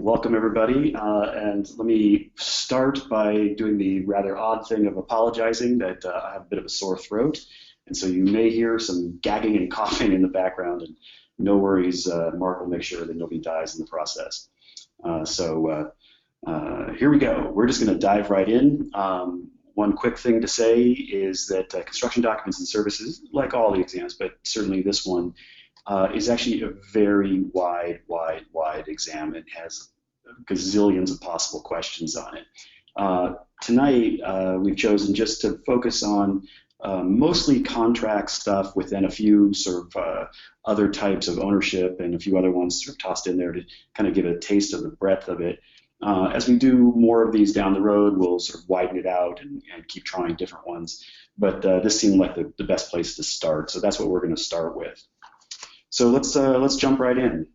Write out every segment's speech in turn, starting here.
Welcome everybody, and let me start by doing the rather odd thing of apologizing that I have a bit of a sore throat, and so you may hear some gagging and coughing in the background, and no worries, Mark will make sure that nobody dies in the process. Here we go. We're just going to dive right in. One quick thing to say is that construction documents and services, like all the exams, but certainly this one, is actually a very wide exam. It has gazillions of possible questions on it. Tonight, we've chosen just to focus on mostly contract stuff within a few sort of other types of ownership and a few other ones sort of tossed in there to kind of give a taste of the breadth of it. As we do more of these down the road, we'll sort of widen it out and keep trying different ones. But this seemed like the best place to start, so that's what we're going to start with. So let's jump right in.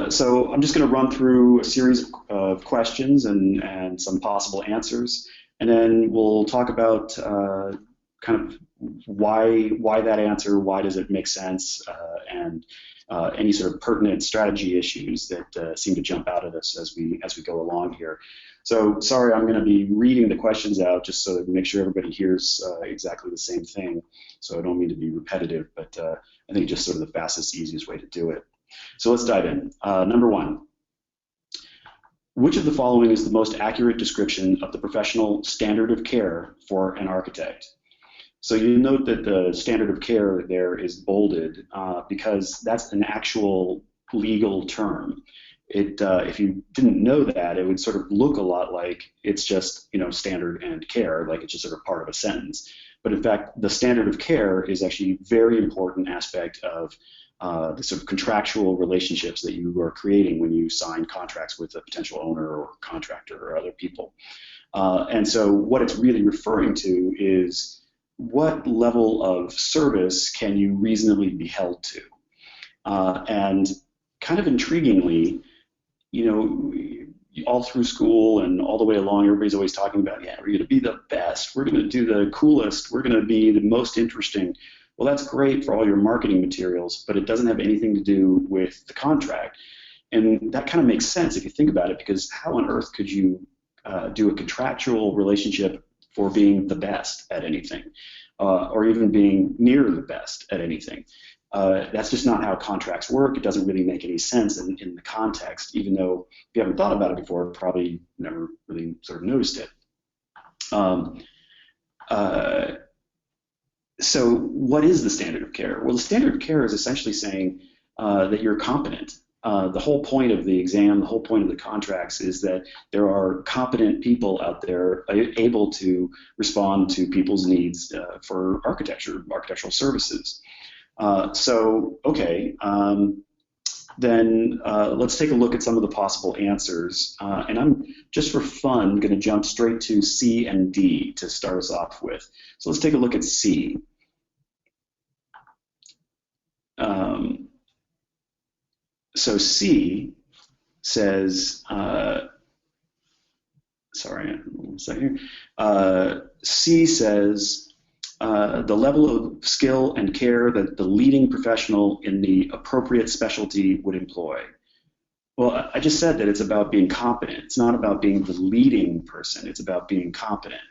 So I'm just going to run through a series of questions and some possible answers, and then we'll talk about kind of why that answer, why does it make sense, and any sort of pertinent strategy issues that seem to jump out at us as we go along here. So sorry, I'm going to be reading the questions out just so that we make sure everybody hears exactly the same thing. So I don't mean to be repetitive, but I think just sort of the fastest, easiest way to do it. So let's dive in. Number one, which of the following is the most accurate description of the professional standard of care for an architect? So you note that the standard of care there is bolded because that's an actual legal term. If you didn't know that, it would sort of look a lot like it's just, standard and care, like it's just sort of part of a sentence. But in fact, the standard of care is actually a very important aspect of the sort of contractual relationships that you are creating when you sign contracts with a potential owner or contractor or other people. And so what it's really referring to is what level of service can you reasonably be held to? And kind of intriguingly, all through school and all the way along, everybody's always talking about, yeah, we're going to be the best, we're going to do the coolest, we're going to be the most interesting. Well, that's great for all your marketing materials, but it doesn't have anything to do with the contract. And that kind of makes sense if you think about it, because how on earth could you do a contractual relationship for being the best at anything, or even being near the best at anything? That's just not how contracts work. It doesn't really make any sense in the context, even though if you haven't thought about it before, probably never really sort of noticed it. So what is the standard of care? Well, the standard of care is essentially saying that you're competent. The whole point of the exam, the whole point of the contracts is that there are competent people out there able to respond to people's needs for architectural services. Then let's take a look at some of the possible answers. And I'm, just for fun, going to jump straight to C and D to start us off with. So let's take a look at C. So C says, sorry, one second here. C says, the level of skill and care that the leading professional in the appropriate specialty would employ. Well, I just said that it's about being competent. It's not about being the leading person. It's about being competent.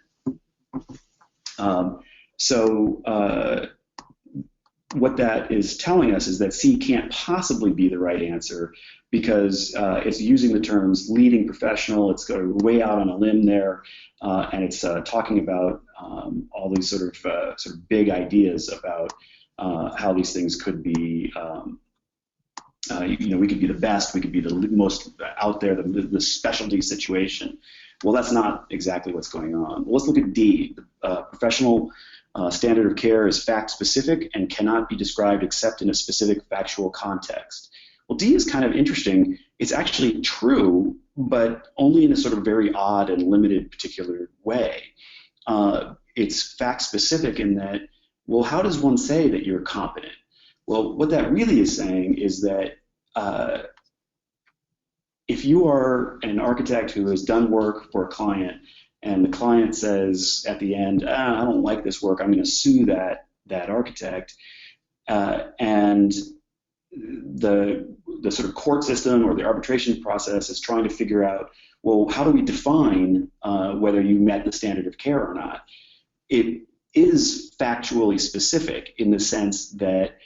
What that is telling us is that C can't possibly be the right answer because it's using the terms leading professional. It's going way out on a limb there, and it's talking about all these sort of big ideas about how these things could be. We could be the best. We could be the most out there, the specialty situation. Well, that's not exactly what's going on. Well, let's look at D. Professional standard of care is fact-specific and cannot be described except in a specific factual context. Well, D is kind of interesting. It's actually true, but only in a sort of very odd and limited particular way. It's fact-specific in that, well, how does one say that you're competent? Well, what that really is saying is that if you are an architect who has done work for a client and the client says at the end, I don't like this work, I'm going to sue that architect, and the sort of court system or the arbitration process is trying to figure out, well, how do we define whether you met the standard of care or not? It is factually specific in the sense that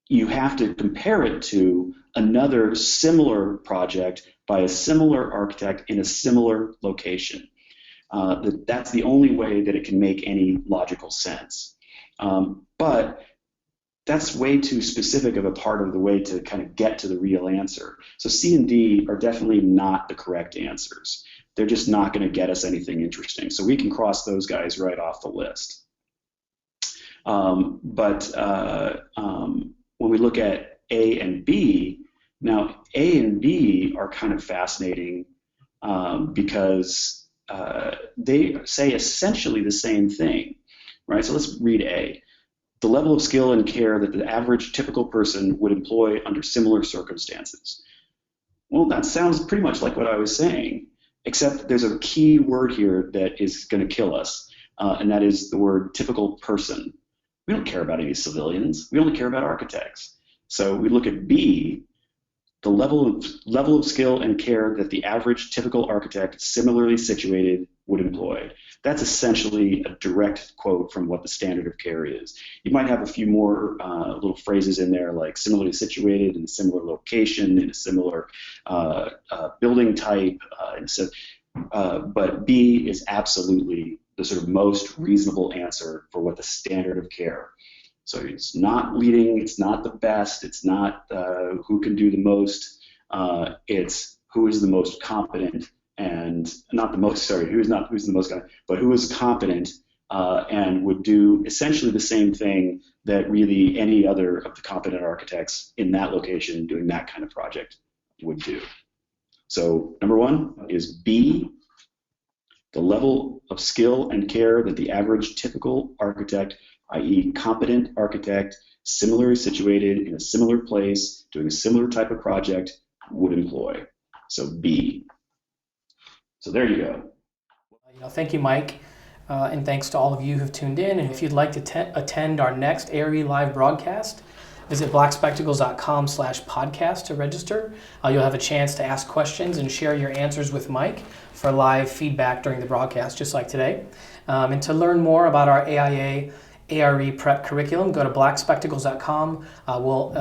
you have to compare it to another similar project by a similar architect in a similar location. That's the only way that it can make any logical sense. But that's way too specific of a part of the way to kind of get to the real answer. So C and D are definitely not the correct answers. They're just not going to get us anything interesting. So we can cross those guys right off the list. When we look at A and B, now A and B are kind of fascinating because they say essentially the same thing, right? So let's read A. The level of skill and care that the average typical person would employ under similar circumstances. Well, that sounds pretty much like what I was saying, except there's a key word here that is going to kill us, and that is the word typical person. We don't care about any civilians. We only care about architects. So we look at B, the level of skill and care that the average typical architect similarly situated would employ. That's essentially a direct quote from what the standard of care is. You might have a few more little phrases in there like similarly situated, in a similar location, in a similar building type, but B is absolutely the sort of most reasonable answer for what the standard of care. So it's not leading, it's not the best, it's not who can do the most, it's who is the most competent and not the most, sorry, who's the most competent, but who is competent and would do essentially the same thing that really any other of the competent architects in that location doing that kind of project would do. So number one is B, the level of skill and care that the average typical architect, i.e. competent architect, similarly situated in a similar place, doing a similar type of project, would employ. So B. So there you go. Thank you, Mike, and thanks to all of you who've tuned in. And if you'd like to attend our next a.r.e. live broadcast, visit blackspectacles.com/podcast to register. You'll have a chance to ask questions and share your answers with Mike for live feedback during the broadcast, just like today. And to learn more about our AIA a.r.e. prep curriculum, go to blackspectacles.com. We'll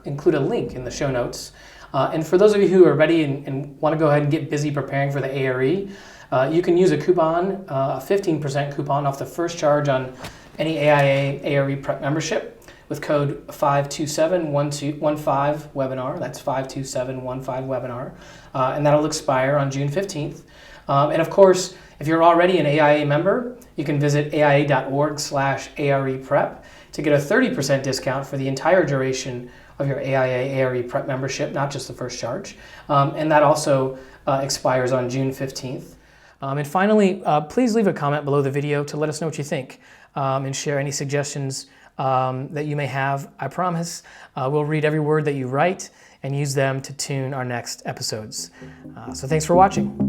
include a link in the show notes. And for those of you who are ready and want to go ahead and get busy preparing for the ARE, you can use a coupon, a 15% coupon off the first charge on any AIA ARE prep membership with code 52715webinar. That's 52715webinar. And that'll expire on June 15th. And of course, if you're already an AIA member, you can visit aia.org/ARE prep to get a 30% discount for the entire duration of your AIA ARE prep membership, not just the first charge. And that also expires on June 15th. And finally, please leave a comment below the video to let us know what you think and share any suggestions that you may have. I promise we'll read every word that you write and use them to tune our next episodes. So thanks for watching.